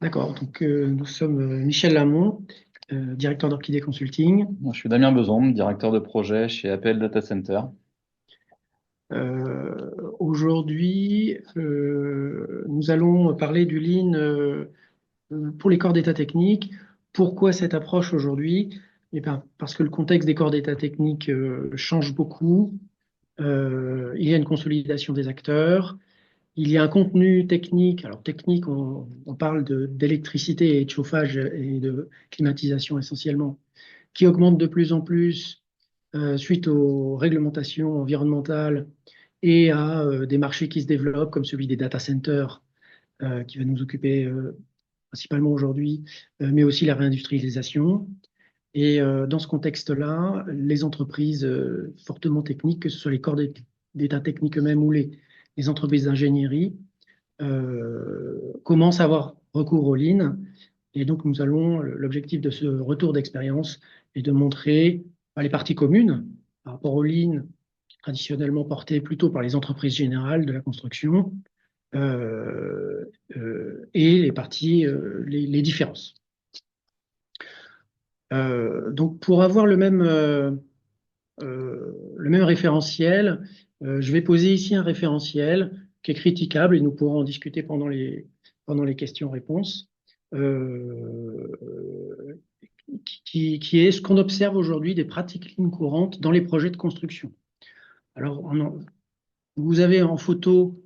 D'accord, donc nous sommes Michel Lamont, directeur d'Orchidée Consulting. Moi, je suis Damien Beson, directeur de projet chez Appel Data Center. Aujourd'hui, nous allons parler du Lean pour les corps d'état technique. Pourquoi cette approche aujourd'hui? Eh bien, parce que le contexte des corps d'état technique change beaucoup. Il y a une consolidation des acteurs. Il y a un contenu technique. Alors technique, on parle d'électricité et de chauffage et de climatisation essentiellement, qui augmente de plus en plus suite aux réglementations environnementales et à des marchés qui se développent, comme celui des data centers, qui va nous occuper principalement aujourd'hui, mais aussi la réindustrialisation. Et dans ce contexte-là, les entreprises fortement techniques, que ce soit les corps d'état techniques eux-mêmes ou les entreprises d'ingénierie, commencent à avoir recours au Lean. Et donc, l'objectif de ce retour d'expérience est de montrer les parties communes par rapport au Lean, traditionnellement porté plutôt par les entreprises générales de la construction, et les parties, les différences. Donc, pour avoir le même référentiel, je vais poser ici un référentiel qui est critiquable et nous pourrons en discuter pendant les questions-réponses, qui est ce qu'on observe aujourd'hui des pratiques lignes courantes dans les projets de construction. Alors, vous avez en photo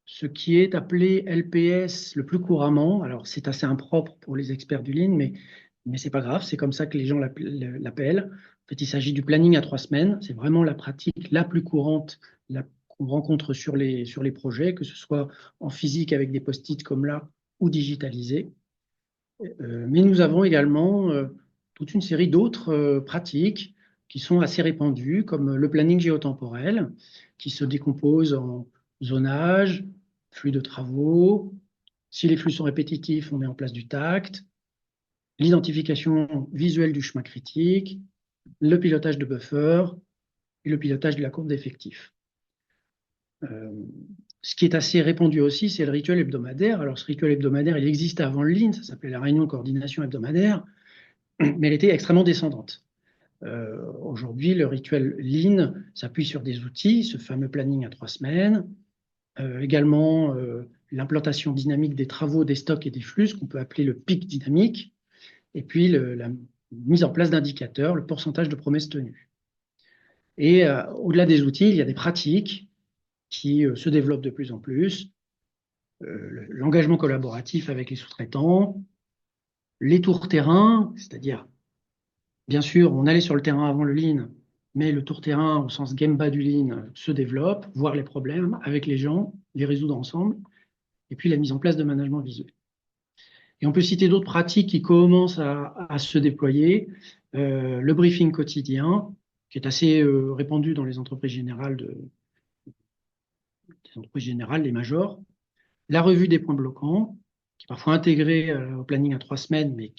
ce qui est appelé LPS le plus couramment. Alors, c'est assez impropre pour les experts du Lean, mais c'est pas grave, c'est comme ça que les gens l'appellent. En fait, il s'agit du planning à 3 semaines. C'est vraiment la pratique la plus courante qu'on rencontre sur les projets, que ce soit en physique avec des post-it comme là ou digitalisé. Mais nous avons également toute une série d'autres pratiques qui sont assez répandues, comme le planning géotemporel, qui se décompose en zonage, flux de travaux. Si les flux sont répétitifs, on met en place du tact, l'identification visuelle du chemin critique, le pilotage de buffer et le pilotage de la courbe d'effectifs. Euh, Ce qui est assez répandu aussi, c'est le rituel hebdomadaire. Alors, ce rituel hebdomadaire, il existait avant le Lean, ça s'appelait la réunion de coordination hebdomadaire, mais elle était extrêmement descendante. Aujourd'hui, le rituel Lean s'appuie sur des outils, ce fameux planning à 3 semaines, également l'implantation dynamique des travaux, des stocks et des flux, ce qu'on peut appeler le pic dynamique, et puis la mise en place d'indicateurs, le pourcentage de promesses tenues. Et au-delà des outils, il y a des pratiques qui se développent de plus en plus, l'engagement collaboratif avec les sous-traitants, les tours terrain, c'est-à-dire bien sûr, on allait sur le terrain avant le Lean, mais le tour terrain au sens Gemba du Lean se développe, voir les problèmes avec les gens, les résoudre ensemble, et puis la mise en place de management visuel. Et on peut citer d'autres pratiques qui commencent à se déployer. Le briefing quotidien, qui est assez répandu dans les entreprises générales, les majors. La revue des points bloquants, qui est parfois intégrée au planning à 3 semaines, mais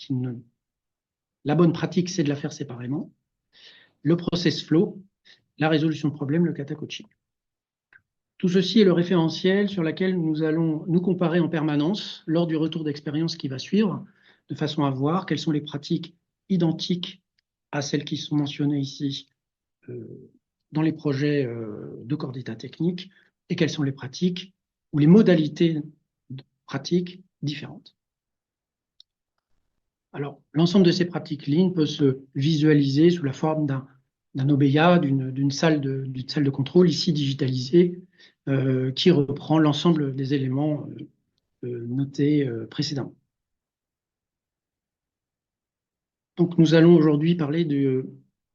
la bonne pratique, c'est de la faire séparément. Le process flow, la résolution de problèmes, le kata coaching. Tout ceci est le référentiel sur lequel nous allons nous comparer en permanence lors du retour d'expérience qui va suivre, de façon à voir quelles sont les pratiques identiques à celles qui sont mentionnées ici euh, dans les projets de corps d'état technique et quelles sont les pratiques ou les modalités pratiques différentes. Alors, l'ensemble de ces pratiques Lean peut se visualiser sous la forme d'un OBEA, d'une salle de contrôle ici digitalisée, qui reprend l'ensemble des éléments notés précédemment. Donc, nous allons aujourd'hui parler du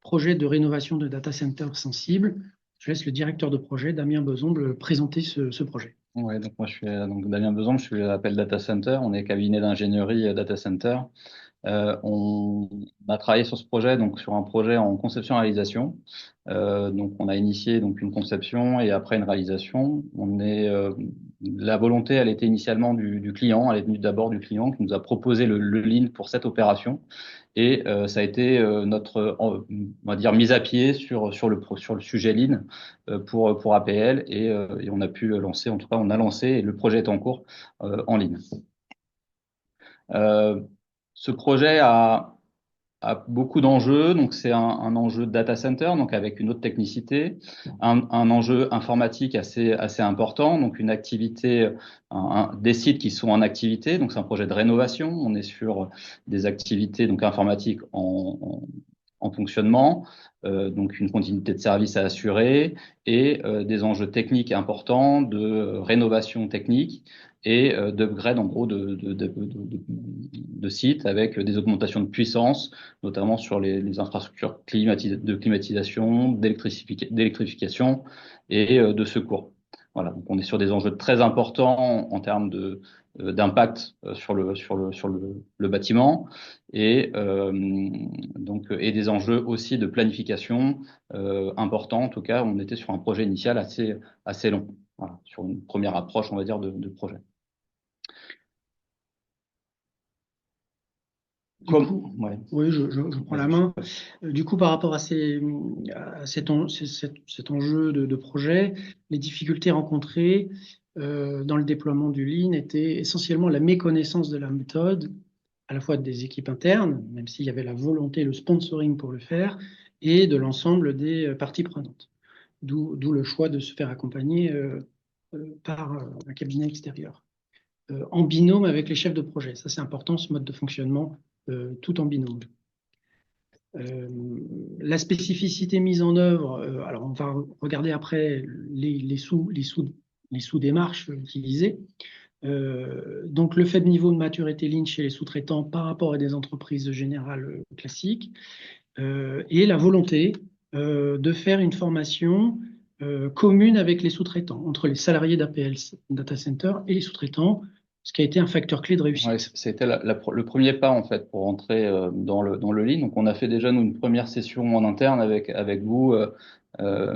projet de rénovation de data center sensible. Je laisse le directeur de projet, Damien Beson, présenter ce projet. Ouais, donc moi je suis donc Damien Beson, je suis à Appel Data Center. On est cabinet d'ingénierie Data Center. On a travaillé sur ce projet, donc sur un projet en conception-réalisation. Donc on a initié donc une conception et après une réalisation. La volonté, elle était initialement du client, elle est venue d'abord du client qui nous a proposé le Lean pour cette opération. Et ça a été notre, on va dire, mise à pied sur le sujet Lean pour APL et on a pu lancer, en tout cas on a lancé et le projet est en cours en Lean. Euh, Ce projet a beaucoup d'enjeux. Donc, c'est un enjeu de data center, donc avec une haute technicité, un enjeu informatique assez important, donc une activité, des sites qui sont en activité. Donc, c'est un projet de rénovation. On est sur des activités donc informatiques en fonctionnement, donc une continuité de service à assurer et des enjeux techniques importants de rénovation technique et d'upgrade en gros de sites avec des augmentations de puissance, notamment sur les infrastructures de climatisation, d'électrification et de secours. Voilà, donc on est sur des enjeux très importants en termes d'impact sur le bâtiment et et des enjeux aussi de planification importants. En tout cas, on était sur un projet initial assez long. Voilà, sur une première approche, on va dire, de projet. Du coup, Ouais. oui, je prends la main. Du coup, par rapport à, cet enjeu de projet, les difficultés rencontrées dans le déploiement du Lean étaient essentiellement la méconnaissance de la méthode, à la fois des équipes internes, même s'il y avait la volonté, le sponsoring pour le faire, et de l'ensemble des parties prenantes. D'où le choix de se faire accompagner par un cabinet extérieur, en binôme avec les chefs de projet. Ça, c'est important, ce mode de fonctionnement, tout en binôme. La spécificité mise en œuvre, alors on va regarder après les sous-démarches utilisées. Donc le faible niveau de maturité Lean chez les sous-traitants par rapport à des entreprises générales classiques, et la volonté de faire une formation commune avec les sous-traitants, entre les salariés d'APL Data Center et les sous-traitants, ce qui a été un facteur clé de Ouais, réussite. c'était le premier pas en fait pour entrer dans le Lean. Donc on a fait déjà nous une première session en interne avec vous,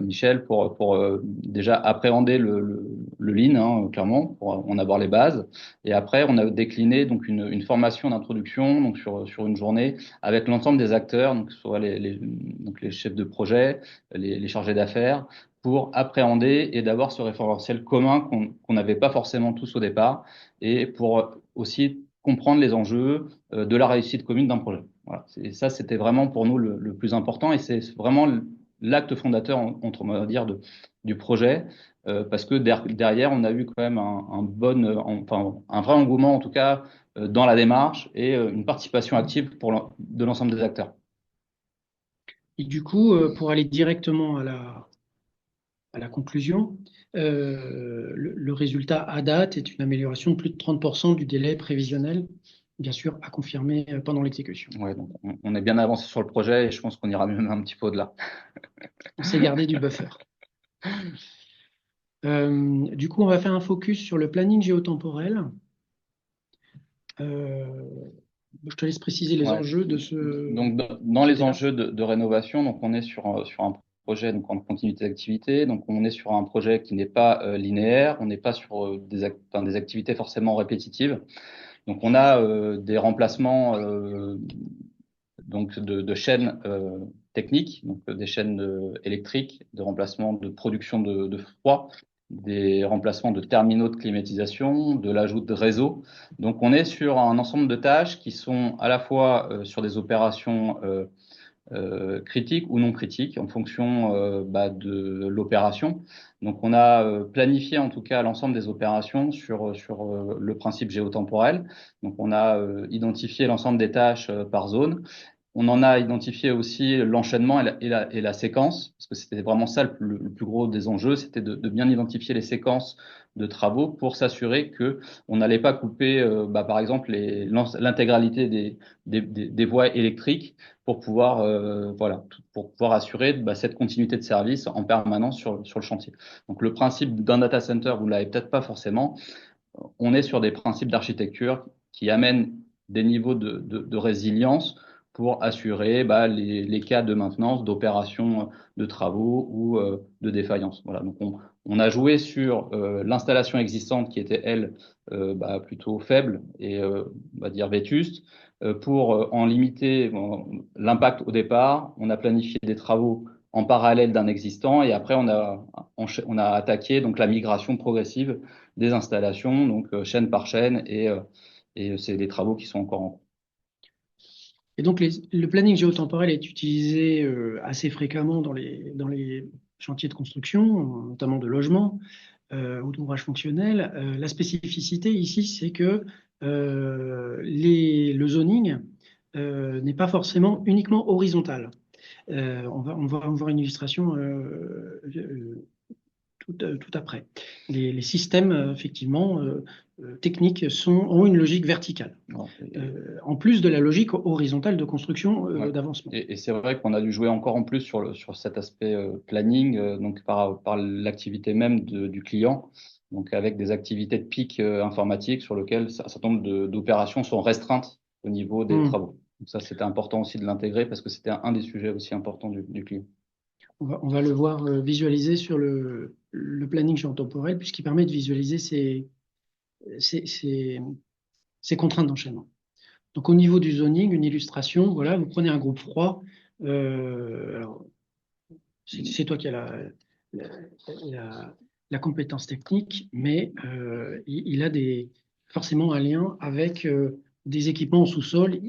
Michel, pour déjà appréhender le Lean, hein, clairement, pour en avoir les bases. Et après on a décliné donc une formation d'introduction donc sur une journée avec l'ensemble des acteurs, donc soit donc les chefs de projet, les chargés d'affaires, pour appréhender et d'avoir ce référentiel commun qu'on n'avait pas forcément tous au départ et pour aussi comprendre les enjeux de la réussite commune d'un projet. Voilà. Et ça, c'était vraiment pour nous le plus important et c'est vraiment l'acte fondateur, on va dire, du projet, parce que derrière, on a eu quand même enfin, un vrai engouement, en tout cas, dans la démarche et une participation active de l'ensemble des acteurs. Et du coup, pour aller directement à la conclusion, le résultat à date est une amélioration de plus de 30% du délai prévisionnel, bien sûr, à confirmer pendant l'exécution. Ouais, donc on est bien avancé sur le projet et je pense qu'on ira même un petit peu au-delà. On s'est gardé du buffer. Du coup, on va faire un focus sur le planning géotemporel. Je te laisse préciser les Ouais. enjeux de ce, Donc, dans cette les démarche. enjeux de rénovation, donc on est sur un projet donc en continuité d'activité. Donc, on est sur un projet qui n'est pas linéaire. On n'est pas sur des activités forcément répétitives. Donc, on a des remplacements donc de chaînes techniques, donc des chaînes électriques, de remplacement de production de froid, des remplacements de terminaux de climatisation, de l'ajout de réseaux. Donc, on est sur un ensemble de tâches qui sont à la fois sur des opérations critiques ou non critiques en fonction de l'opération. Donc, on a planifié en tout cas l'ensemble des opérations sur le principe géotemporel. Donc, on a identifié l'ensemble des tâches par zone. On en a identifié aussi l'enchaînement et la séquence, parce que c'était vraiment ça le plus gros des enjeux, c'était de bien identifier les séquences de travaux pour s'assurer que on n'allait pas couper, par exemple, l'intégralité des voies électriques pour pouvoir, pour pouvoir assurer cette continuité de service en permanence sur le chantier. Donc le principe d'un data center, vous l'avez peut-être pas forcément. On est sur des principes d'architecture qui amènent des niveaux de résilience pour assurer les cas de maintenance, d'opérations de travaux ou de défaillance. Voilà. Donc on a joué sur l'installation existante qui était elle plutôt faible et on va dire vétuste. Pour en limiter l'impact au départ, on a planifié des travaux en parallèle d'un existant et après on a attaqué donc la migration progressive des installations, donc chaîne par chaîne et c'est des travaux qui sont encore en cours. Et donc, le planning géotemporel est utilisé assez fréquemment dans les chantiers de construction, notamment de logement ou d'ouvrages fonctionnels. La spécificité ici, c'est que le zoning n'est pas forcément uniquement horizontal. On va voir une illustration tout après. Les systèmes, effectivement, techniques ont une logique verticale, en plus de la logique horizontale de construction Ouais. d'avancement. Et c'est vrai qu'on a dû jouer encore en plus sur cet aspect planning, donc par l'activité même du client, donc avec des activités de pic informatique sur lesquelles un certain nombre d'opérations sont restreintes au niveau des Hmm. travaux. Donc ça, c'était important aussi de l'intégrer parce que c'était un des sujets aussi importants du client. On va le voir visualiser sur le planning géotemporel, puisqu'il permet de visualiser ces, ces- ces contraintes d'enchaînement. Donc, au niveau du zoning, une illustration, voilà, vous prenez un groupe froid. Alors, c'est toi qui as la, la compétence technique, mais il a forcément un lien avec des équipements au sous-sol,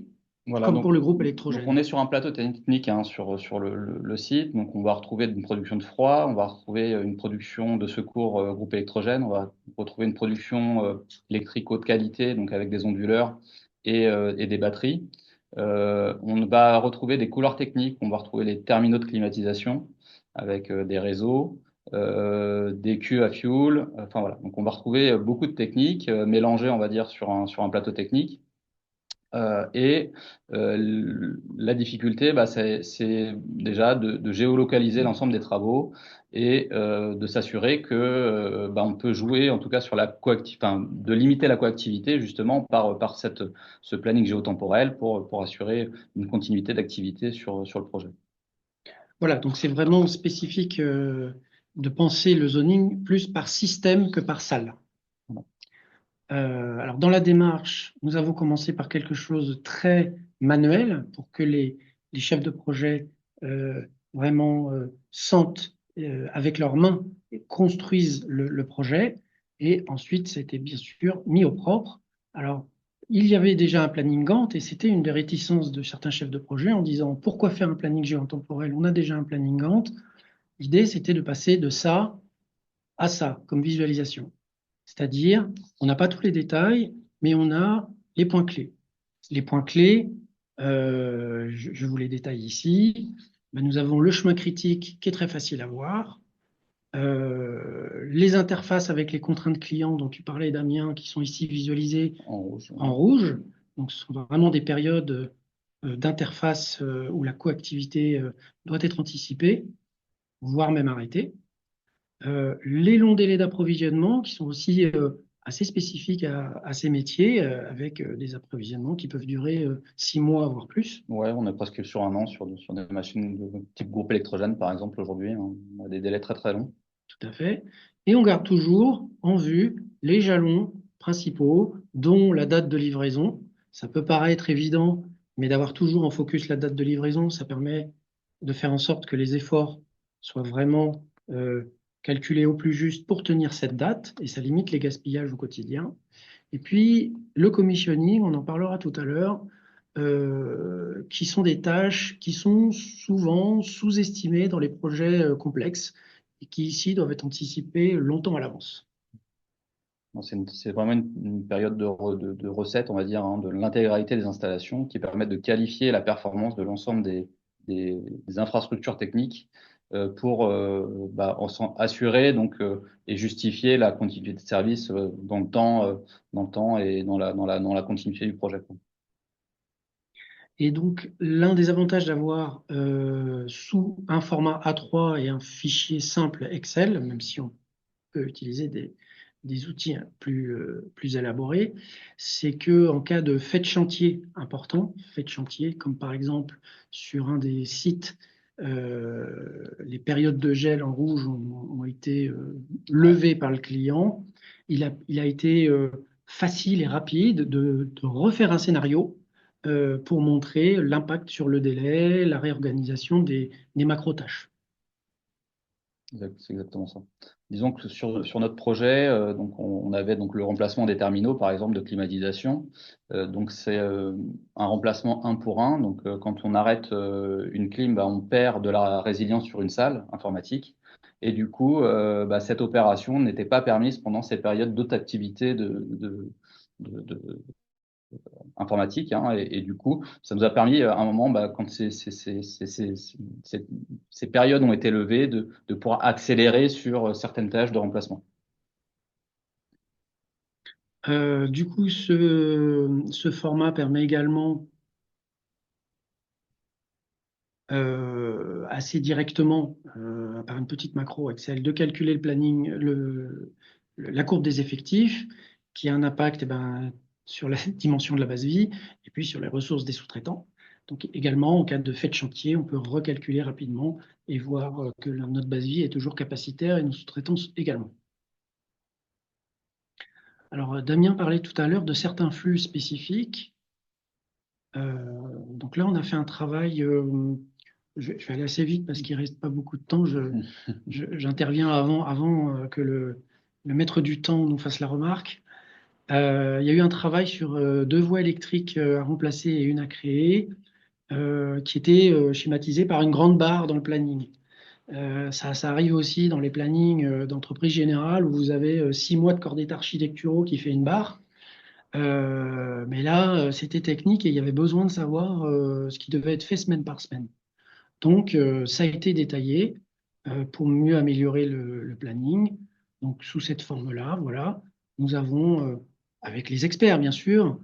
Voilà, comme pour le groupe donc on électrogène. est sur un plateau technique hein, sur le site. Donc on va retrouver une production de froid, on va retrouver une production de secours groupe électrogène, on va retrouver une production électrique haute qualité, donc avec des onduleurs et des batteries. On va retrouver des couloirs techniques, on va retrouver les terminaux de climatisation avec des réseaux, des cuves à fuel. Enfin voilà, donc on va retrouver beaucoup de techniques mélangées, on va dire, sur un plateau technique. Et la difficulté, bah, c'est déjà de géolocaliser l'ensemble des travaux et de s'assurer que bah, on peut jouer, en tout cas sur la enfin, de limiter la coactivité justement par ce planning géotemporel pour assurer une continuité d'activité sur le projet. Voilà, donc c'est vraiment spécifique de penser le zoning plus par système que par salle. Voilà. Alors, dans la démarche, nous avons commencé par quelque chose de très manuel pour que les chefs de projet vraiment sentent avec leurs mains et construisent le projet. Et ensuite, c'était bien sûr mis au propre. Alors, il y avait déjà un planning Gantt et c'était une des réticences de certains chefs de projet en disant pourquoi faire un planning géotemporel? On a déjà un planning Gantt. L'idée, c'était de passer de ça à ça comme visualisation. C'est-à-dire, on n'a pas tous les détails, mais on a les points clés. Les points clés, je vous les détaille ici. Ben, nous avons le chemin critique qui est très facile à voir. Les interfaces avec les contraintes clients dont tu parlais, Damien, qui sont ici visualisées En rouge. en rouge. Donc, ce sont vraiment des périodes d'interface où la coactivité doit être anticipée, voire même arrêtée. Les longs délais d'approvisionnement qui sont aussi assez spécifiques à ces métiers, avec des approvisionnements qui peuvent durer 6 mois, voire plus, Ouais, on est presque sur un an sur des machines de type groupe électrogène, par exemple, aujourd'hui. Hein. On a des délais très très longs. tout à fait. Et on garde toujours en vue les jalons principaux, dont la date de livraison. Ça peut paraître évident, mais d'avoir toujours en focus la date de livraison, ça permet de faire en sorte que les efforts soient vraiment calculés au plus juste pour tenir cette date, et ça limite les gaspillages au quotidien. Et puis, le commissioning, on en parlera tout à l'heure, qui sont des tâches qui sont souvent sous-estimées dans les projets complexes et qui ici doivent être anticipées longtemps à l'avance. Bon, c'est vraiment une période de recette, on va dire, hein, de l'intégralité des installations qui permettent de qualifier la performance de l'ensemble des infrastructures techniques pour bah, assurer donc, et justifier la continuité de service dans le temps et dans la continuité du projet, quoi. Et donc, l'un des avantages d'avoir sous un format A3 et un fichier simple Excel, même si on peut utiliser des outils plus élaborés, c'est que en cas de fait de chantier important, fait de chantier, comme par exemple sur un des sites, les périodes de gel en rouge ont été levées par le client, il a été facile et rapide de refaire un scénario pour montrer l'impact sur le délai, la réorganisation des macro-tâches. C'est exactement ça. disons que sur notre projet, donc on avait donc le remplacement des terminaux, par exemple, de climatisation. Donc c'est un remplacement un pour un. Donc quand on arrête une clim, bah, on perd de la résilience sur une salle informatique. Et du coup, cette opération n'était pas permise pendant ces périodes d'autres activités de informatique, hein, et du coup, ça nous a permis à un moment, quand ces périodes ont été levées, de pouvoir accélérer sur certaines tâches de remplacement. Du coup, ce format permet également assez directement, par une petite macro Excel, de calculer le planning, la courbe des effectifs, qui a un impact sur la dimension de la base vie et puis sur les ressources des sous-traitants. Donc également, en cas de fait de chantier, on peut recalculer rapidement et voir que notre base vie est toujours capacitaire et nos sous-traitants également. Alors, Damien parlait tout à l'heure de certains flux spécifiques. Donc là, on a fait un travail. Je vais aller assez vite parce qu'il ne reste pas beaucoup de temps. J'interviens avant que le maître du temps nous fasse la remarque. Il y a eu un travail sur 2 voies électriques à remplacer et une à créer, qui était schématisée par une grande barre dans le planning. Ça arrive aussi dans les plannings d'entreprise générale où vous avez 6 mois de corps d'état architecturaux qui fait une barre. Mais là, c'était technique et il y avait besoin de savoir ce qui devait être fait semaine par semaine. Donc, ça a été détaillé pour mieux améliorer le planning. Donc, sous cette forme-là, voilà, nous avons, avec les experts bien sûr,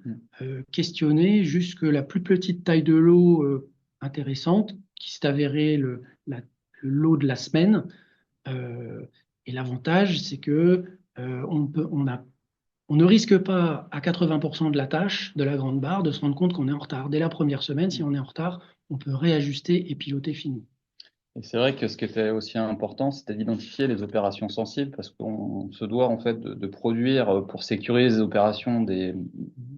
questionné jusque la plus petite taille de lot intéressante, qui s'est avérée le lot de la semaine. Euh, et l'avantage, c'est que on ne risque pas à 80% de la tâche de la grande barre de se rendre compte qu'on est en retard. Dès la première semaine, si on est en retard, on peut réajuster et piloter fini. Et c'est vrai que ce qui était aussi important, c'était d'identifier les opérations sensibles, parce qu'on se doit en fait de produire pour sécuriser les opérations des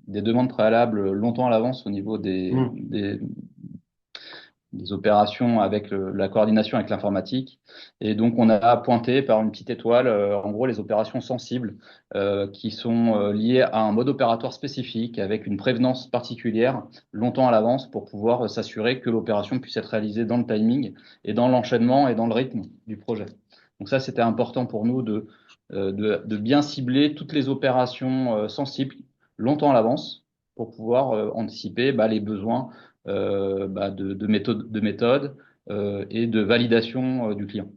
demandes préalables longtemps à l'avance au niveau des opérations avec la coordination avec l'informatique. Et donc, on a pointé par une petite étoile, en gros, les opérations sensibles qui sont liées à un mode opératoire spécifique avec une prévenance particulière longtemps à l'avance pour pouvoir s'assurer que l'opération puisse être réalisée dans le timing et dans l'enchaînement et dans le rythme du projet. Donc ça, c'était important pour nous de bien cibler toutes les opérations sensibles longtemps à l'avance pour pouvoir anticiper les besoins de méthode et de validation du client.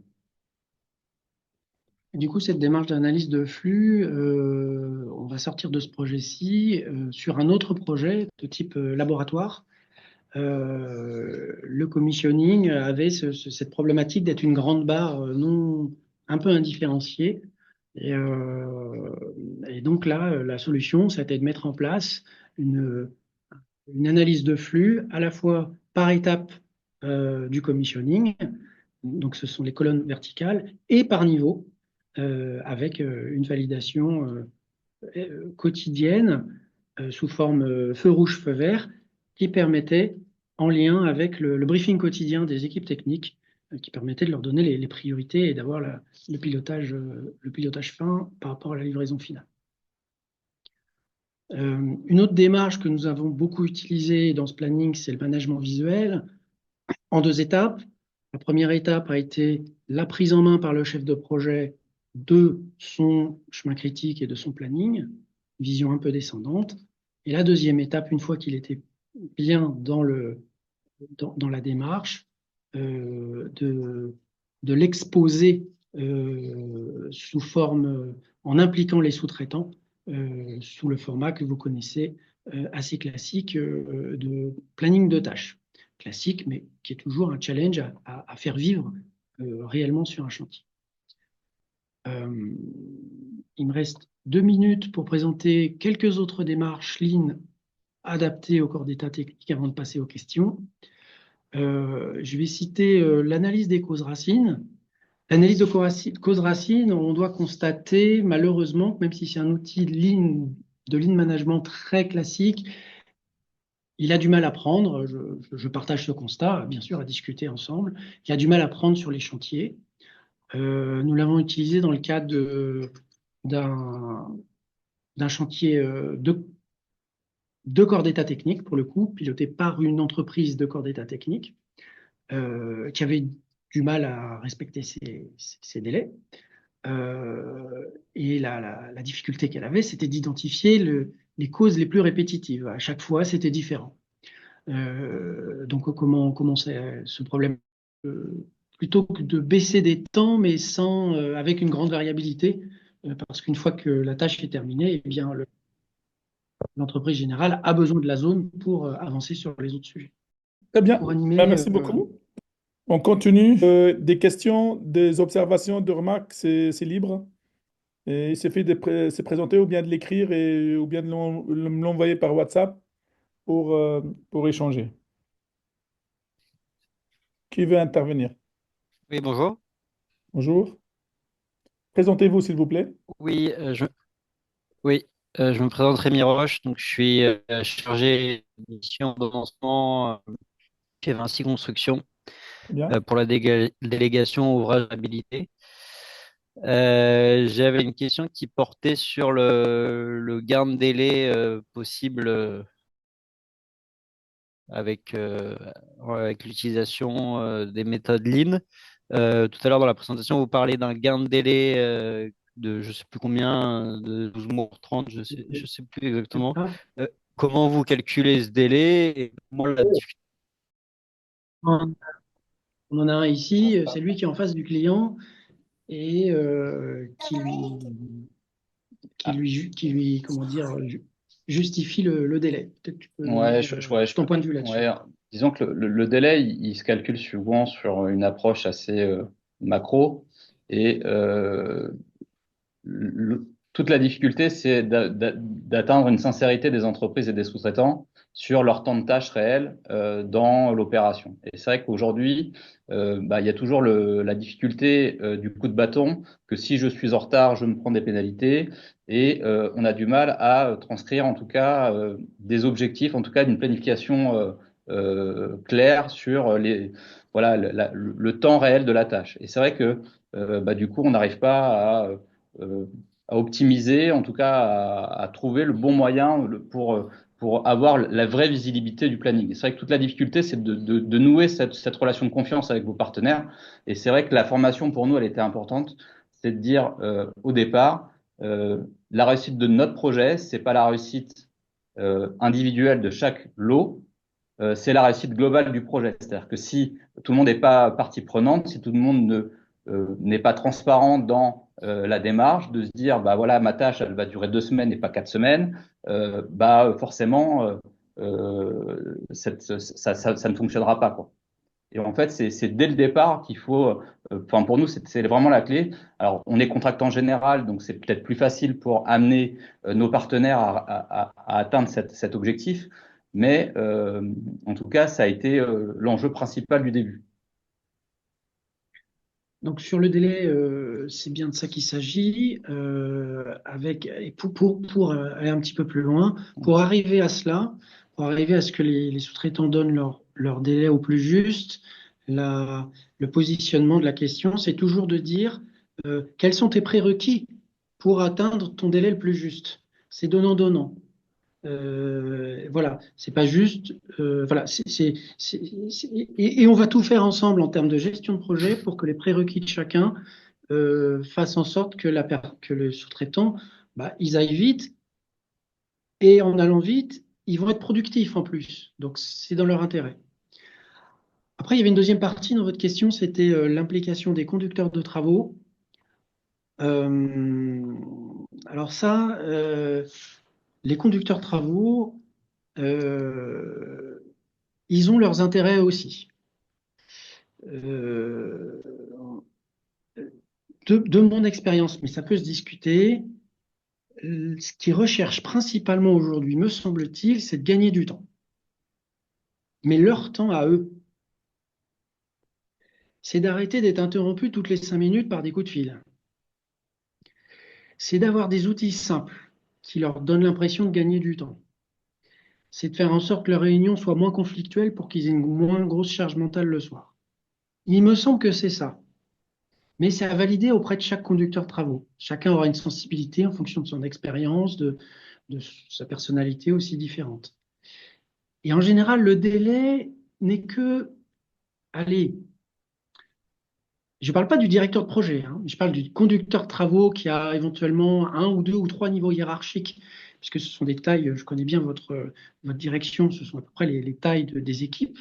Du coup, cette démarche d'analyse de flux, on va sortir de ce projet-ci sur un autre projet de type laboratoire. Le commissioning avait cette problématique d'être une grande barre un peu indifférenciée. Et donc là, la solution, c'était de mettre en place une, une analyse de flux à la fois par étape du commissioning, donc ce sont les colonnes verticales, et par niveau, avec une validation quotidienne sous forme feu rouge, feu vert, qui permettait, en lien avec le briefing quotidien des équipes techniques, qui permettait de leur donner les priorités et d'avoir le pilotage fin par rapport à la livraison finale. Une autre démarche que nous avons beaucoup utilisée dans ce planning, c'est le management visuel en 2 étapes. La première étape a été la prise en main par le chef de projet de son chemin critique et de son planning, vision un peu descendante. Et la deuxième étape, une fois qu'il était bien dans la démarche, de l'exposer sous forme, en impliquant les sous-traitants, sous le format que vous connaissez, assez classique de planning de tâches. Classique, mais qui est toujours un challenge à faire vivre réellement sur un chantier. Il me reste 2 minutes pour présenter quelques autres démarches Lean adaptées au corps d'état technique avant de passer aux questions. Je vais citer l'analyse des causes racines. L'analyse de causes racines, on doit constater malheureusement que même si c'est un outil de Lean management très classique, il a du mal à prendre. Je partage ce constat, bien sûr, à discuter ensemble. Il a du mal à prendre sur les chantiers. Nous l'avons utilisé dans le cadre d'un d'un chantier de corps d'état technique, pour le coup, piloté par une entreprise de corps d'état technique qui avait du mal à respecter ses délais. Et la difficulté qu'elle avait, c'était d'identifier les causes les plus répétitives. À chaque fois, c'était différent. Donc, comment ce problème plutôt que de baisser des temps, mais sans, avec une grande variabilité, parce qu'une fois que la tâche est terminée, eh bien, l'entreprise générale a besoin de la zone pour avancer sur les autres sujets. Très bien. Pour Ben, animer, merci beaucoup. On continue. Des questions, des observations, des remarques, c'est libre. Et il suffit de se présenter ou bien de l'écrire ou bien de me l'envoyer par WhatsApp pour échanger. Qui veut intervenir? Oui, bonjour. Bonjour. Présentez-vous, s'il vous plaît. Oui, oui, je me présente Rémi Roche, donc je suis chargé de mission de lancement chez Vinci Construction Très bien. pour la délégation ouvrage habilité. J'avais une question qui portait sur le gain de délai possible avec, avec l'utilisation des méthodes Lean. Tout à l'heure, dans la présentation, vous parlez d'un gain de délai de je sais plus combien, de 12 mois ou 30, je sais plus exactement. Euh, Comment vous calculez ce délai et comment la difficulté? on en a un ici, c'est lui qui est en face du client et comment dire, justifie le délai. Peut-être que tu peux nous Ouais, dire ton point de vue là-dessus. ouais, disons que le délai, il se calcule souvent sur une approche assez macro et toute la difficulté, c'est d'atteindre une sincérité des entreprises et des sous-traitants sur leur temps de tâche réel dans l'opération. Et c'est vrai qu'aujourd'hui, bah, il y a toujours la difficulté du coup de bâton, que si je suis en retard, je me prends des pénalités, et on a du mal à transcrire en tout cas des objectifs, en tout cas d'une planification claire sur voilà, le temps réel de la tâche. Et c'est vrai que bah, du coup, on n'arrive pas euh, à optimiser, en tout cas à trouver le bon moyen pour avoir la vraie visibilité du planning. Et c'est vrai que toute la difficulté, c'est de nouer cette relation de confiance avec vos partenaires. Et c'est vrai que la formation, pour nous, elle était importante. C'est de dire au départ, la réussite de notre projet, c'est pas la réussite individuelle de chaque lot, c'est la réussite globale du projet. C'est-à-dire que si tout le monde n'est pas partie prenante, si tout le monde n'est pas transparent dans la démarche, de se dire bah voilà ma tâche elle va durer 2 semaines et pas 4 semaines, bah forcément ça ne fonctionnera pas quoi. Et en fait c'est dès le départ qu'il faut, enfin pour nous c'est vraiment la clé. Alors on est contractant général donc c'est peut-être plus facile pour amener nos partenaires à atteindre cet objectif, mais en tout cas ça a été l'enjeu principal du début. Donc sur le délai, c'est bien de ça qu'il s'agit. Et pour aller un petit peu plus loin, pour arriver à cela, pour arriver à ce que les sous-traitants donnent leur délai au plus juste, le positionnement de la question, c'est toujours de dire quels sont tes prérequis pour atteindre ton délai le plus juste. C'est donnant-donnant. Voilà, c'est pas juste. Voilà, et on va tout faire ensemble en termes de gestion de projet pour que les prérequis de chacun fassent en sorte que le sous-traitant, bah, ils aillent vite et en allant vite, ils vont être productifs en plus. Donc c'est dans leur intérêt. Après, il y avait une deuxième partie dans votre question, c'était l'implication des conducteurs de travaux. Euh, alors ça, les conducteurs de travaux. Euh, Ils ont leurs intérêts aussi. Euh, de mon expérience, mais ça peut se discuter, ce qu'ils recherchent principalement aujourd'hui, me semble-t-il, c'est de gagner du temps. Mais leur temps à eux, c'est d'arrêter d'être interrompu toutes les 5 minutes par des coups de fil. C'est d'avoir des outils simples qui leur donnent l'impression de gagner du temps. C'est de faire en sorte que leur réunion soit moins conflictuelle pour qu'ils aient une moins grosse charge mentale le soir. Il me semble que c'est ça. mais c'est à valider auprès de chaque conducteur de travaux. Chacun aura une sensibilité en fonction de son expérience, de sa personnalité aussi différente. Et en général, le délai n'est que, allez, je ne parle pas du directeur de projet, hein, je parle du conducteur de travaux qui a éventuellement un ou deux ou trois niveaux hiérarchiques, puisque ce sont des tailles, je connais bien votre direction, ce sont à peu près les tailles des équipes.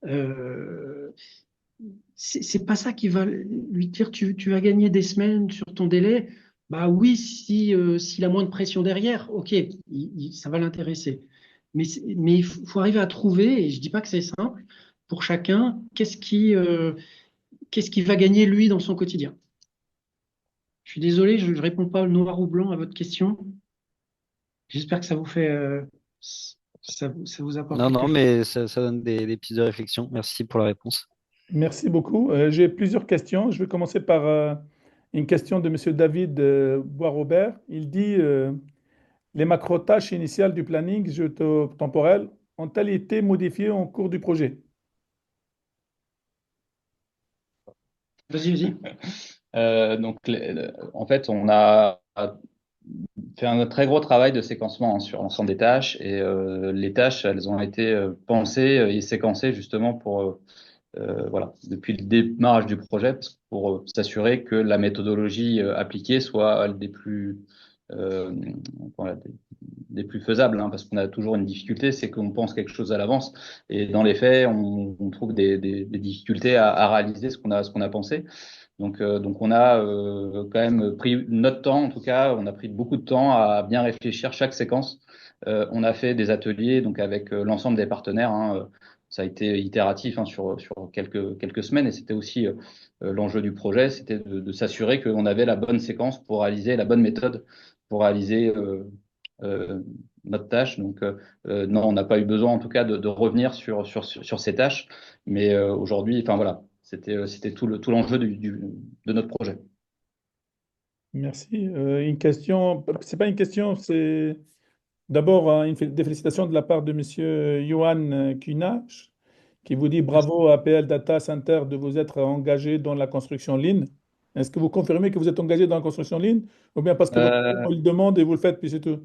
Euh, c'est pas ça qui va lui dire tu vas gagner des semaines sur ton délai. Bah oui, si, s'il a moins de pression derrière, ok, ça va l'intéresser. Mais il faut arriver à trouver, et je dis pas que c'est simple, pour chacun, qu'est-ce qui va gagner lui dans son quotidien. Je suis désolé, je ne réponds pas noir ou blanc à votre question. J'espère que ça vous fait, ça vous apporte Non, quelque non, chose. mais ça donne des pistes de réflexion. Merci pour la réponse. Merci beaucoup. J'ai plusieurs questions. Je vais commencer par une question de Monsieur David Bois-Robert. Il dit les macro-tâches initiales du planning temporel ont-elles été modifiées en cours du projet? Vas-y, vas-y. En fait, on a fait un très gros travail de séquencement sur l'ensemble des tâches et les tâches, elles ont été pensées et séquencées justement pour voilà, depuis le démarrage du projet pour s'assurer que la méthodologie appliquée soit des plus euh, voilà, des plus faisables, hein, parce qu'on a toujours une difficulté, c'est qu'on pense quelque chose à l'avance et dans les faits, on trouve des difficultés à réaliser ce qu'on a pensé. Donc on a quand même pris notre temps, en tout cas, on a pris beaucoup de temps à bien réfléchir chaque séquence. On a fait des ateliers donc avec l'ensemble des partenaires, hein, ça a été itératif, hein, sur quelques semaines et c'était aussi l'enjeu du projet, c'était de s'assurer qu'on avait la bonne séquence pour réaliser la bonne méthode pour réaliser euh, notre tâche. Non, on n'a pas eu besoin en tout cas de revenir sur ces tâches, mais aujourd'hui, enfin voilà. C'était tout l'enjeu de notre projet. Merci. Une question, c'est pas une question, c'est d'abord des félicitations de la part de Monsieur Johan Kunash, qui vous dit bravo à APL Data Center de vous être engagé dans la construction Lean. Est-ce que vous confirmez que vous êtes engagé dans la construction Lean ou bien parce que votre client Euh, le demande et vous le faites puis c'est tout?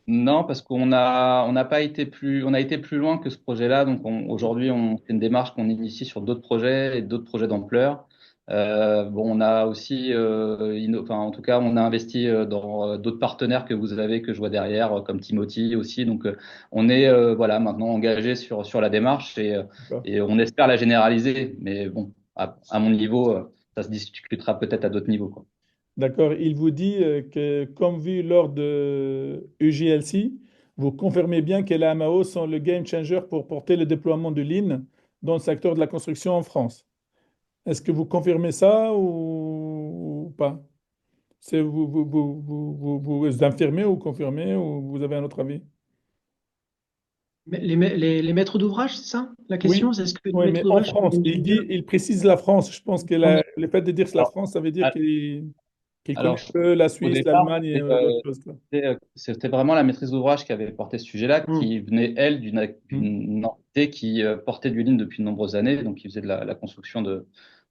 non, parce on n'a pas été on a été plus loin que ce projet-là. Aujourd'hui, on fait une démarche qu'on initie sur d'autres projets et d'autres projets d'ampleur. Bon, on a aussi, enfin, en tout cas, on a investi dans d'autres partenaires que vous avez, que je vois derrière, comme Timothy aussi. On est, voilà, maintenant engagé sur la démarche D'accord. et on espère la généraliser. Mais bon, à mon niveau, ça se discutera peut-être à d'autres niveaux, quoi. D'accord. Il vous dit que, comme vu lors de UJLC, vous confirmez bien que les AMAO sont le game changer pour porter le déploiement de Lean dans le secteur de la construction en France. Est-ce que vous confirmez ça ou pas? C'est vous infirmez ou confirmez ou vous avez un autre avis? Mais les maîtres d'ouvrage, c'est ça? La question, Oui, c'est est-ce que les oui, maîtres mais en d'ouvrage sont France, game changers? il précise la France. Je pense que On est- le fait de dire que la alors, France, ça veut dire qu'il connaît alors, un peu la au Suisse, départ, l'Allemagne et autre chose, quoi. c'était vraiment la maîtrise d'ouvrage qui avait porté ce sujet-là, Hmm. qui venait, elle, Hmm. d'une entité qui portait du Lean depuis de nombreuses années, donc qui faisait de la construction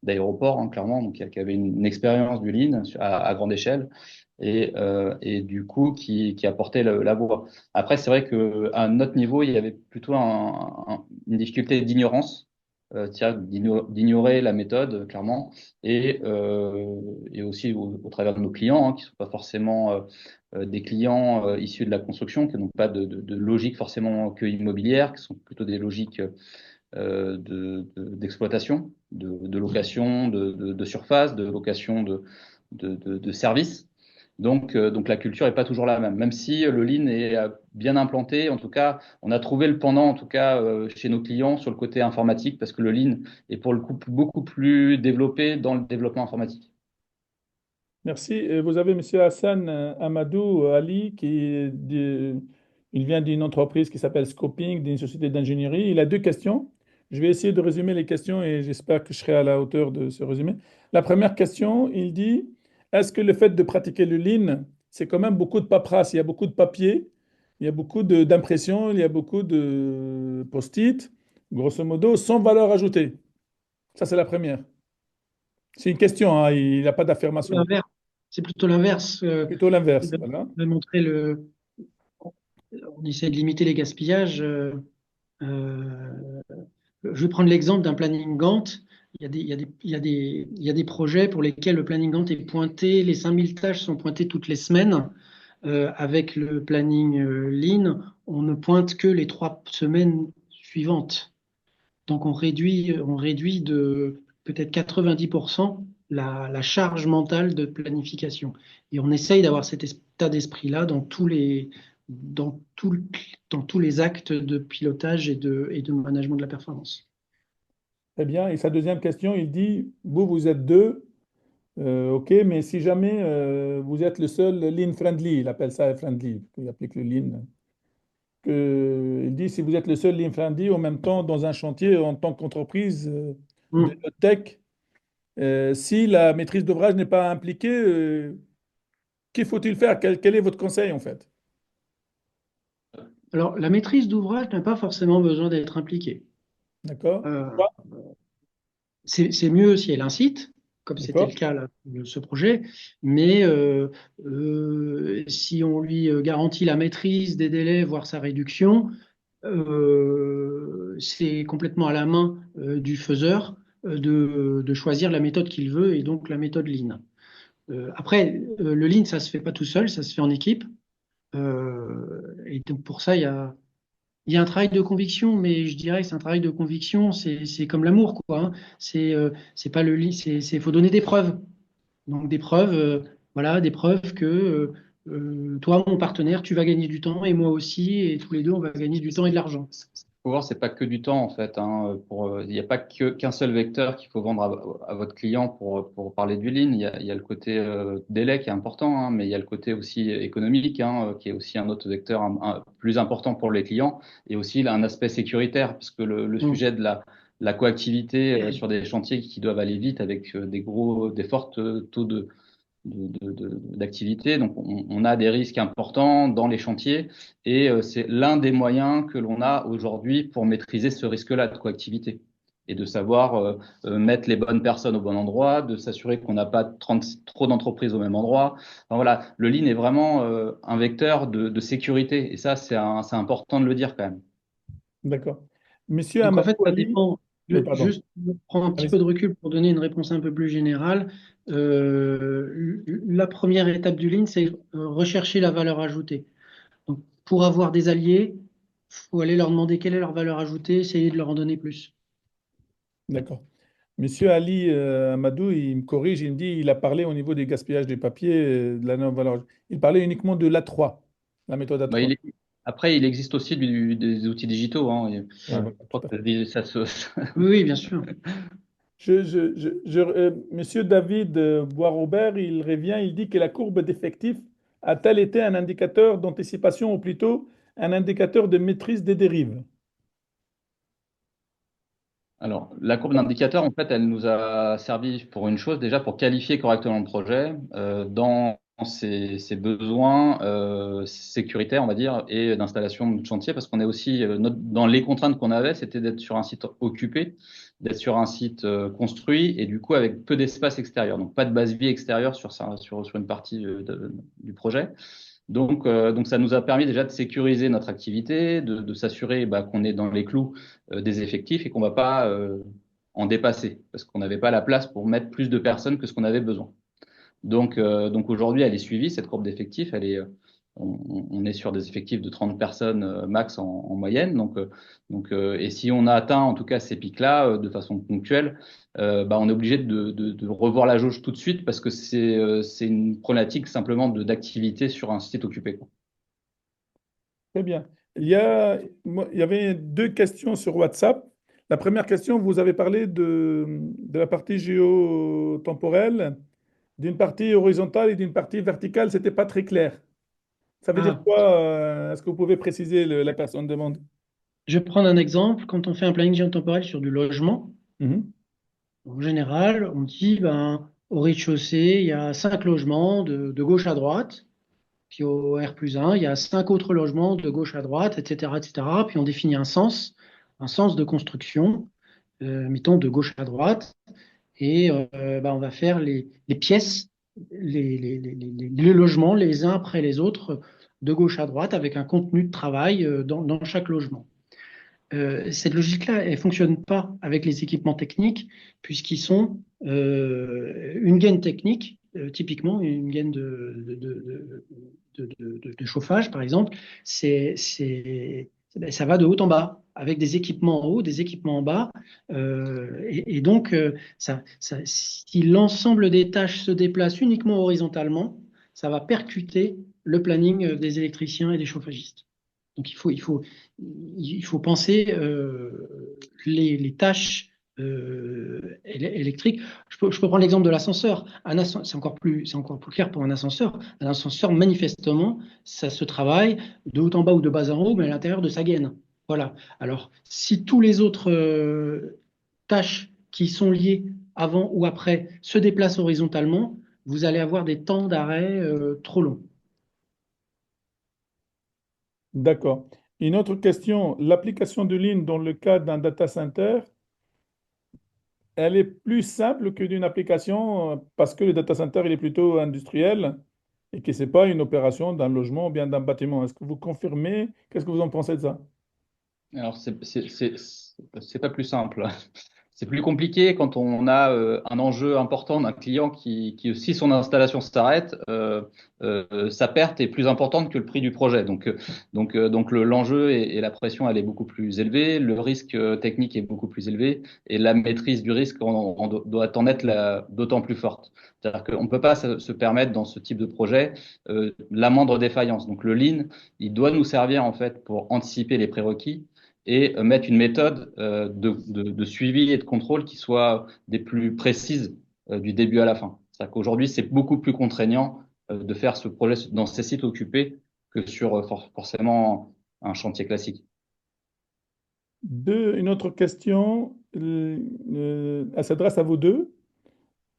d'aéroports, hein, clairement, donc qui avait une expérience du Lean à grande échelle, et du coup, qui apportait la voie. Après, c'est vrai qu'à notre niveau, il y avait plutôt une difficulté d'ignorance, c'est-à-dire d'ignorer la méthode, clairement, et aussi au travers de nos clients, hein, qui sont pas forcément des clients issus de la construction, qui n'ont pas de logique forcément que immobilière, qui sont plutôt des logiques d'exploitation, de location de surface, de location de services. Donc la culture est pas toujours la même. Même si le lean est bien implanté, en tout cas, on a trouvé le pendant, en tout cas, chez nos clients sur le côté informatique, parce que le lean est pour le coup beaucoup plus développé dans le développement informatique. Merci. Vous avez Monsieur Hassan Amadou Ali il vient d'une entreprise qui s'appelle Scoping, d'une société d'ingénierie. Il a deux questions. Je vais essayer de résumer les questions et j'espère que je serai à la hauteur de ce résumé. La première question, il dit, est-ce que le fait de pratiquer le lean, c'est quand même beaucoup de paperasse, il y a beaucoup de papier, il y a beaucoup d'impressions, il y a beaucoup de post-it, grosso modo, sans valeur ajoutée. Ça, c'est la première. C'est une question, hein, il n'a pas d'affirmation. L'inverse. C'est plutôt l'inverse. Plutôt l'inverse, De, voilà. de montrer on essaie de limiter les gaspillages. Je vais prendre l'exemple d'un planning Gantt. Il y a des projets pour lesquels le planning Gantt est pointé, les 5000 tâches sont pointées toutes les semaines. Avec le planning Lean, on ne pointe que les 3 semaines suivantes. Donc on réduit de peut-être 90% la charge mentale de planification. Et on essaye d'avoir cet état d'esprit-là dans, tout- dans tous les actes de pilotage et de management de la performance. Très bien. Et sa deuxième question, il dit, vous êtes deux, ok, mais si jamais vous êtes le seul lean friendly, il appelle ça friendly, il applique le lean. Il dit, si vous êtes le seul lean friendly, en même temps, dans un chantier, en tant qu'entreprise de Mm. tech, si la maîtrise d'ouvrage n'est pas impliquée, qu'il faut-il faire? Quel est votre conseil en fait? Alors, la maîtrise d'ouvrage n'a pas forcément besoin d'être impliquée. D'accord? Euh, c'est mieux si elle incite, comme c'était le D'accord? cas là, de ce projet, mais si on lui garantit la maîtrise des délais, voire sa réduction, c'est complètement à la main du faiseur de choisir la méthode qu'il veut et donc la méthode Lean. Après, le Lean, ça se fait pas tout seul, ça se fait en équipe. Et donc pour ça, il y a un travail de conviction, mais je dirais que c'est un travail de conviction, c'est comme l'amour, quoi. Hein. C'est pas le Lean, faut donner des preuves. Donc des preuves, voilà, des preuves que toi, mon partenaire, tu vas gagner du temps et moi aussi, et tous les deux, on va gagner du temps et de l'argent. Faut voir, c'est pas que du temps en fait. Hein, il n'y a pas qu'un seul vecteur qu'il faut vendre à votre client pour parler du lean. Il y a le côté délai qui est important, hein, mais il y a le côté aussi économique, hein, qui est aussi un autre vecteur plus important pour les clients, et aussi là, un aspect sécuritaire, parce que le Mm. sujet de la coactivité sur des chantiers qui doivent aller vite avec des forts taux d'activité. Donc, on a des risques importants dans les chantiers et c'est l'un des moyens que l'on a aujourd'hui pour maîtriser ce risque-là de coactivité et de savoir mettre les bonnes personnes au bon endroit, de s'assurer qu'on n'a pas trop d'entreprises au même endroit. Enfin, voilà, le lean est vraiment un vecteur de sécurité et ça, c'est important de le dire quand même. D'accord. Monsieur Donc en fait, Amadou ça Ali, dépend. pardon. Juste prendre un petit peu de recul pour donner une réponse un peu plus générale. La première étape du Lean, c'est rechercher la valeur ajoutée. Donc, pour avoir des alliés, il faut aller leur demander quelle est leur valeur ajoutée, essayer de leur en donner plus. D'accord. Monsieur Ali Amadou, il me corrige, il me dit, il a parlé au niveau des gaspillages des papiers, de la non-valeur. Il parlait uniquement de l'A3, la méthode Bah, A3. après, il existe aussi des outils digitaux. Hein. Ouais, voilà, Je tout crois à que fait. ça se, Oui, oui, bien sûr. Monsieur David Boisrobert, il revient, il dit que la courbe d'effectif a-t-elle été un indicateur d'anticipation ou plutôt un indicateur de maîtrise des dérives? Alors, la courbe d'indicateur, en fait, elle nous a servi pour une chose, déjà pour qualifier correctement le projet dans ses besoins sécuritaires, on va dire, et d'installation de chantier, parce qu'on est aussi, dans les contraintes qu'on avait, c'était d'être sur un site occupé, d'être sur un site construit, et du coup avec peu d'espace extérieur, donc pas de base vie extérieure sur une partie du projet. Donc, ça nous a permis déjà de sécuriser notre activité, de s'assurer qu'on est dans les clous des effectifs et qu'on va pas en dépasser parce qu'on n'avait pas la place pour mettre plus de personnes que ce qu'on avait besoin. Donc aujourd'hui, elle est suivie, cette courbe d'effectifs. On est sur des effectifs de 30 personnes max en moyenne. Et si on a atteint en tout cas ces pics-là de façon ponctuelle, on est obligé de revoir la jauge tout de suite parce que c'est une problématique simplement d'activité sur un site occupé, quoi. Très bien. Il y avait deux questions sur WhatsApp. La première question, vous avez parlé de la partie géotemporelle, d'une partie horizontale et d'une partie verticale. C'était pas très clair. Ça veut dire Ah, quoi? Est-ce que vous pouvez préciser la personne demande? je vais prendre un exemple. Quand on fait un planning géotemporel sur du logement, Mhm. en général, on dit au rez-de-chaussée, il y a 5 logements de gauche à droite. Puis au R+1, il y a 5 autres logements de gauche à droite, etc., etc. Puis on définit un sens de construction, mettons de gauche à droite. et on va faire les pièces, les logements les uns après les autres, de gauche à droite, avec un contenu de travail dans chaque logement. Cette logique-là, elle ne fonctionne pas avec les équipements techniques, puisqu'ils sont une gaine technique, typiquement une gaine de chauffage, par exemple, ça va de haut en bas, avec des équipements en haut, des équipements en bas. Et donc, si l'ensemble des tâches se déplace uniquement horizontalement, ça va percuter le planning des électriciens et des chauffagistes. Donc il faut penser les tâches électriques. Je peux prendre l'exemple de l'ascenseur. C'est encore plus clair pour un ascenseur. Un ascenseur, manifestement, ça se travaille de haut en bas ou de bas en haut, mais à l'intérieur de sa gaine. Voilà. Alors, si tous les autres tâches qui sont liées avant ou après se déplacent horizontalement, vous allez avoir des temps d'arrêt trop longs. D'accord. Une autre question, l'application de Lean dans le cadre d'un data center, elle est plus simple que d'une application parce que le data center, il est plutôt industriel et que ce n'est pas une opération d'un logement ou bien d'un bâtiment. Est-ce que vous confirmez? Qu'est-ce que vous en pensez de ça? Alors, c'est pas plus simple. C'est plus compliqué quand on a un enjeu important d'un client qui si son installation s'arrête, sa perte est plus importante que le prix du projet. Donc l'enjeu et la pression, elle est beaucoup plus élevée, le risque technique est beaucoup plus élevé et la maîtrise du risque doit en être d'autant plus forte. C'est-à-dire qu'on ne peut pas se permettre dans ce type de projet la moindre défaillance. Donc le Lean, il doit nous servir en fait pour anticiper les prérequis et mettre une méthode de suivi et de contrôle qui soit des plus précises du début à la fin. C'est-à-dire qu'aujourd'hui, c'est beaucoup plus contraignant de faire ce projet dans ces sites occupés que sur forcément un chantier classique. Une autre question, elle s'adresse à vous deux.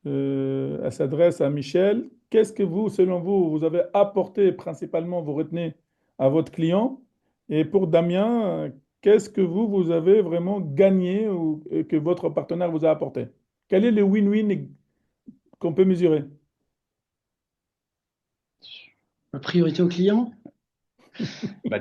Elle s'adresse à Michel. Qu'est-ce que vous, selon vous, vous avez apporté principalement, vous retenez à votre client? Et pour Damien, qu'est-ce que vous avez vraiment gagné ou que votre partenaire vous a apporté? Quel est le win-win qu'on peut mesurer? La priorité au client?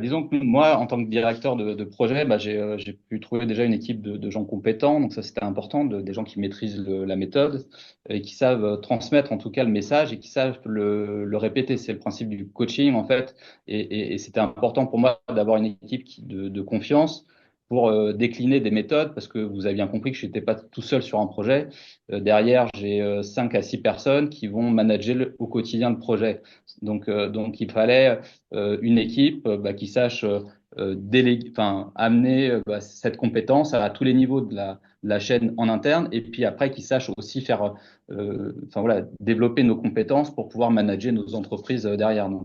Disons que moi, en tant que directeur de projet, j'ai pu trouver déjà une équipe de gens compétents. Donc ça, c'était important, des gens qui maîtrisent la méthode et qui savent transmettre en tout cas le message et qui savent le répéter. C'est le principe du coaching en fait. Et c'était important pour moi d'avoir une équipe de confiance pour décliner des méthodes parce que vous avez bien compris que je n'étais pas tout seul sur un projet. Derrière, j'ai 5 à 6 personnes qui vont manager au quotidien le projet. Donc il fallait une équipe qui sache amener cette compétence à tous les niveaux de la chaîne en interne et puis après qui sache aussi faire développer nos compétences pour pouvoir manager nos entreprises derrière. Non,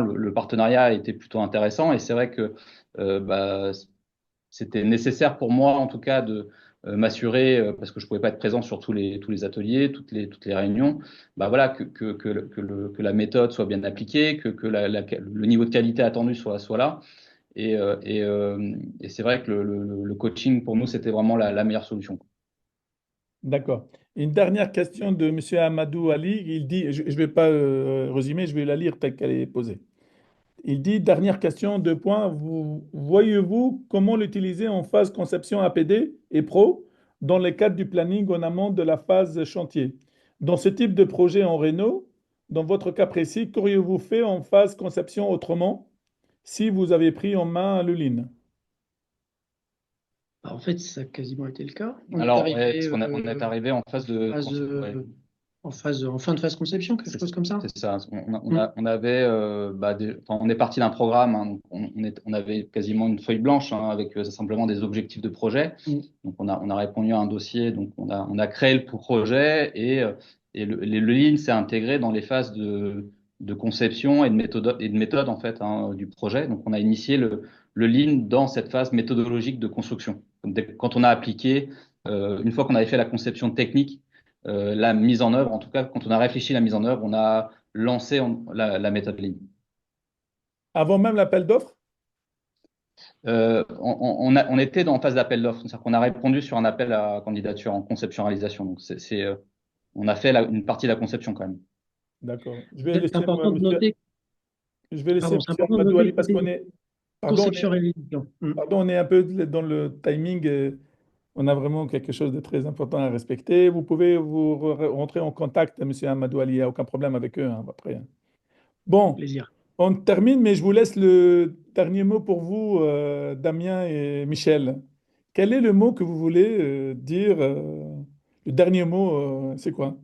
le partenariat a été plutôt intéressant et c'est vrai que c'était nécessaire pour moi en tout cas de m'assurer parce que je pouvais pas être présent sur tous les ateliers, toutes les réunions, que la méthode soit bien appliquée, que le niveau de qualité attendu soit là. Et c'est vrai que le coaching pour nous c'était vraiment la meilleure solution. D'accord. Une dernière question de M. Amadou Ali. Il dit, je ne vais pas résumer, je vais la lire telle qu'elle est posée. Il dit, dernière question, deux points. Voyez-vous comment l'utiliser en phase conception APD et pro dans le cadre du planning en amont de la phase chantier? Dans ce type de projet en réno, dans votre cas précis, qu'auriez-vous fait en phase conception autrement si vous avez pris en main le Lean? En fait, ça a quasiment été le cas. Alors, parce qu'on on est arrivé en phase de en fin de phase conception, quelque chose comme ça. C'est ça. On avait, on est parti d'un programme. Hein, donc on avait quasiment une feuille blanche hein, avec simplement des objectifs de projet. Donc on a répondu à un dossier. Donc on a créé le projet et le Lean s'est intégré dans les phases de conception et de méthode en fait hein, du projet. Donc on a initié le Lean dans cette phase méthodologique de construction. Quand on a appliqué, une fois qu'on avait fait la conception technique, la mise en œuvre, en tout cas, quand on a réfléchi à la mise en œuvre, on a lancé la méthode Lean. Avant même l'appel d'offres? On était en phase d'appel d'offres, c'est-à-dire qu'on a répondu sur un appel à candidature en conception-réalisation. Donc, on a fait une partie de la conception quand même. D'accord. C'est important de noter, Je vais laisser pardon, c'est monsieur important de Amadou noter Ali que parce c'est qu'on est, pardon, conception réalisation. pardon, on est un peu dans le timing. On a vraiment quelque chose de très important à respecter. Vous pouvez vous rentrer en contact, monsieur Amadou Ali, il n'y a aucun problème avec eux, hein, après. Bon, Plaisir. on termine, mais je vous laisse le dernier mot pour vous, Damien et Michel. Quel est le mot que vous voulez dire le dernier mot, c'est quoi?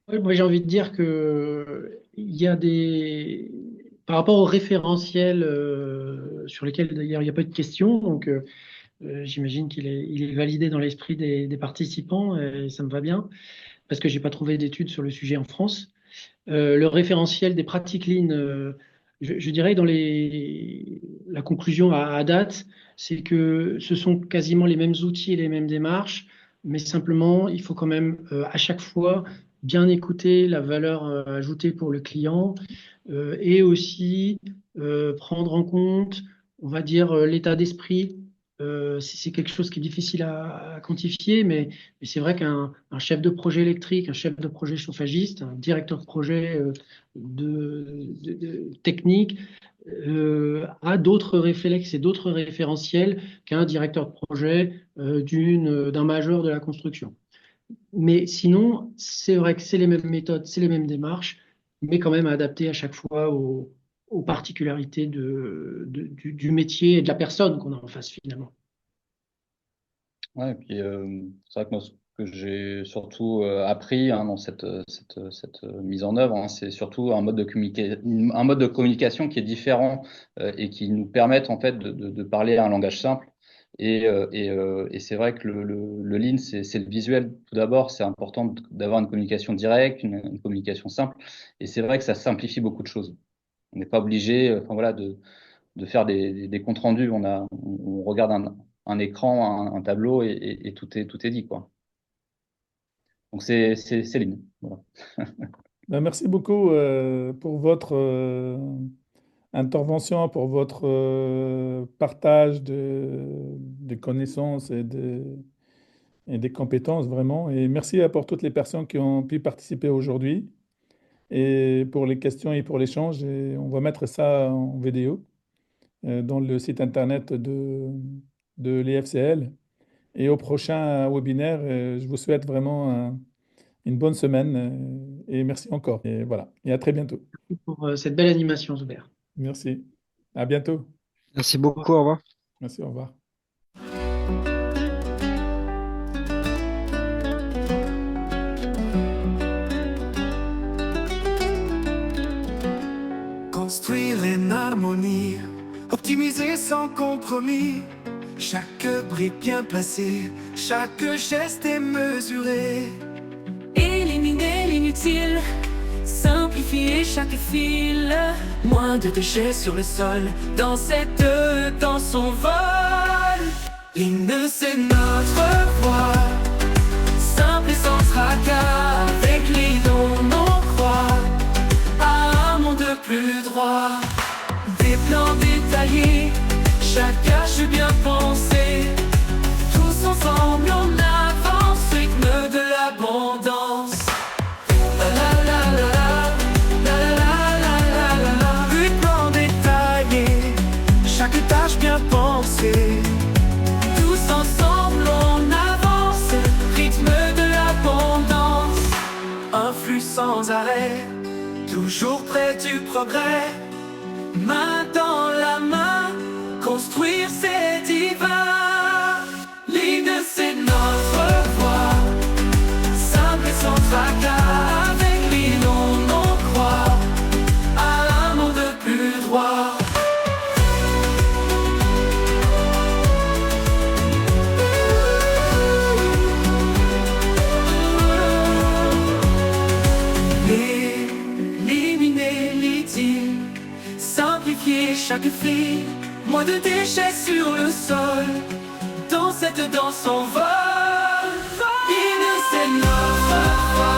Oui, moi, j'ai envie de dire que il y a par rapport aux référentiels sur lesquels d'ailleurs il n'y a pas de questions, donc j'imagine il est validé dans l'esprit des participants et ça me va bien parce que j'ai pas trouvé d'études sur le sujet en France. Le référentiel des pratiques lean, je dirais dans la conclusion à date, c'est que ce sont quasiment les mêmes outils et les mêmes démarches, mais simplement, il faut quand même à chaque fois bien écouter la valeur ajoutée pour le client et aussi prendre en compte, on va dire, l'état d'esprit. C'est quelque chose qui est difficile à quantifier, mais c'est vrai qu'un chef de projet électrique, un chef de projet chauffagiste, un directeur de projet technique a d'autres réflexes et d'autres référentiels qu'un directeur de projet d'un majeur de la construction. Mais sinon, c'est vrai que c'est les mêmes méthodes, c'est les mêmes démarches, mais quand même adaptées à chaque fois aux particularités du métier et de la personne qu'on a en face finalement. Ouais, et puis c'est vrai que moi, ce que j'ai surtout appris dans cette mise en œuvre, hein, c'est surtout un mode de communication qui est différent et qui nous permettent en fait de parler un langage simple. Et c'est vrai que le lean, c'est le visuel tout d'abord. C'est important d'avoir une communication directe, une communication simple. Et c'est vrai que ça simplifie beaucoup de choses. On n'est pas obligé, enfin voilà, de faire des comptes rendus. On regarde un écran, un tableau et tout est dit, quoi. Donc c'est lean. Voilà. Ben, merci beaucoup pour votre intervention, pour votre partage de connaissances et des compétences, vraiment. Et merci pour toutes les personnes qui ont pu participer aujourd'hui et pour les questions et pour l'échange. Et on va mettre ça en vidéo dans le site internet de l'IFCL. Et au prochain webinaire, je vous souhaite vraiment une bonne semaine et merci encore. Et voilà, et à très bientôt. Merci pour cette belle animation, Zuber. Merci. À bientôt. Merci beaucoup, au revoir. Merci, au revoir. Construire en harmonie, optimiser sans compromis. Chaque brique bien placée, chaque geste est mesuré. Éliminer l'inutile, simplifier chaque fil. Moins de déchets sur le sol, dans son vol. Lean, c'est notre voie, simple et sans tracas. Avec Lean, on croit à un monde plus droit. Des plans détaillés, chaque tâche bien pensée. Tous ensemble on avance, rythme de l'abondance. La la la la la la la la la la. Des plans détaillés, chaque tâche bien pensée. Tous ensemble on avance, rythme de l'abondance. Un flux sans arrêt, toujours près du progrès. Main dans la main, construire c'est divin. Lean, c'est notre voie, simple et sans tracas. Avec Lean, on croit à un monde plus droit. Éliminer l'utile, simplifier chaque fil. Moins de déchets sur le sol, dans cette danse on vole. Lean, c'est notre voie.